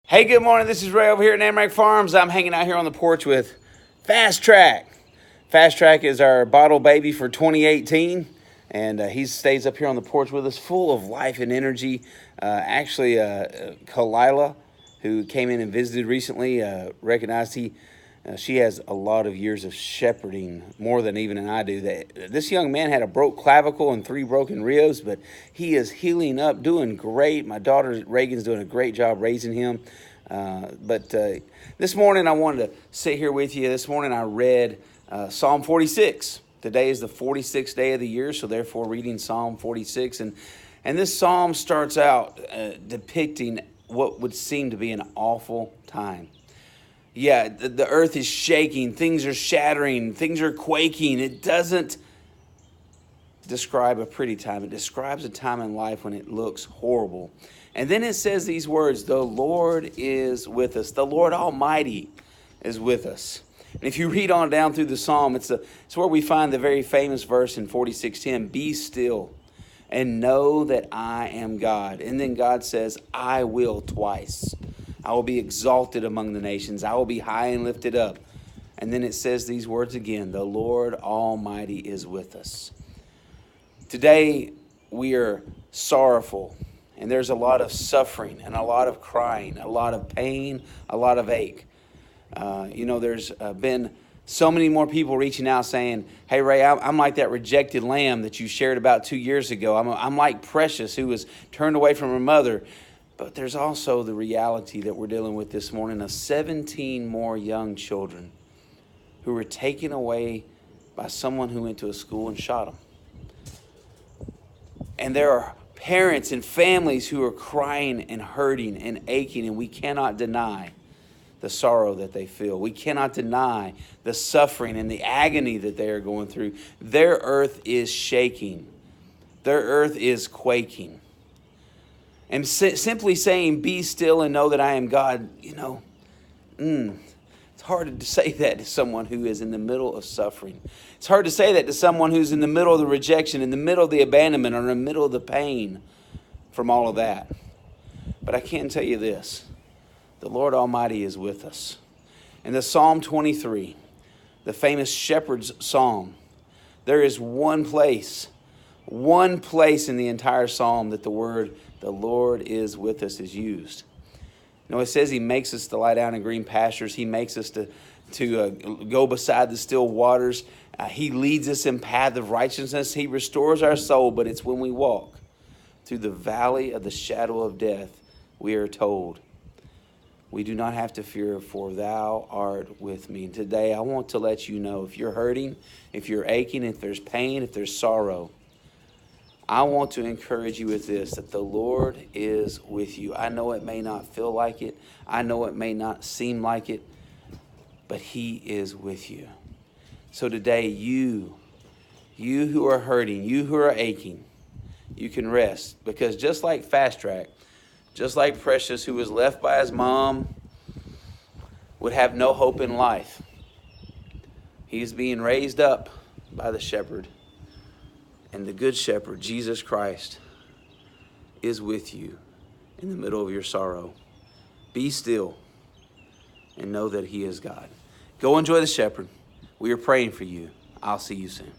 Hey, good morning. This is Ray over here at Namrack Farms. I'm hanging out here on the porch with Fast Track. Fast Track is our bottle baby for 2018, and he stays up here on the porch with us, full of life and energy. Kalila, who came in and visited recently, recognized she has a lot of years of shepherding, more than even I do. This young man had a broke clavicle and 3 broken ribs, but he is healing up, doing great. My daughter Reagan's doing a great job raising him. This morning I wanted to sit here with you. This morning I read Psalm 46. Today is the 46th day of the year, so therefore reading Psalm 46. And this psalm starts out depicting what would seem to be an awful time. Yeah, the earth is shaking, things are shattering, things are quaking. It doesn't describe a pretty time. It describes a time in life when it looks horrible. And then it says these words, the Lord is with us. The Lord Almighty is with us. And if you read on down through the psalm, it's where we find the very famous verse in 46:10, be still and know that I am God. And then God says, I will twice. I will be exalted among the nations. I will be high and lifted up. And then it says these words again, the Lord Almighty is with us. Today, we are sorrowful, and there's a lot of suffering and a lot of crying, a lot of pain, a lot of ache. There's been so many more people reaching out saying, hey, Ray, I'm like that rejected lamb that you shared about 2 years ago. I'm like Precious, who was turned away from her mother. But there's also the reality that we're dealing with this morning of 17 more young children who were taken away by someone who went to a school and shot them. And there are parents and families who are crying and hurting and aching, and we cannot deny the sorrow that they feel. We cannot deny the suffering and the agony that they are going through. Their earth is shaking. Their earth is quaking. And simply saying, be still and know that I am God, it's hard to say that to someone who is in the middle of suffering. It's hard to say that to someone who's in the middle of the rejection, in the middle of the abandonment, or in the middle of the pain from all of that. But I can tell you this, the Lord Almighty is with us. In the Psalm 23, the famous shepherd's psalm, there is one place in the entire psalm that the word the Lord is with us is used. It says he makes us to lie down in green pastures. He makes us to go beside the still waters. He leads us in path of righteousness. He restores our soul, but it's when we walk through the valley of the shadow of death, we are told, we do not have to fear, for thou art with me. And today I want to let you know, if you're hurting, if you're aching, if there's pain, if there's sorrow, I want to encourage you with this, that the Lord is with you. I know it may not feel like it. I know it may not seem like it, but he is with you. So today, you who are hurting, you who are aching, you can rest. Because just like Fast Track, just like Precious, who was left by his mom, would have no hope in life, he's being raised up by the shepherd. And the good shepherd, Jesus Christ, is with you in the middle of your sorrow. Be still and know that he is God. Go enjoy the shepherd. We are praying for you. I'll see you soon.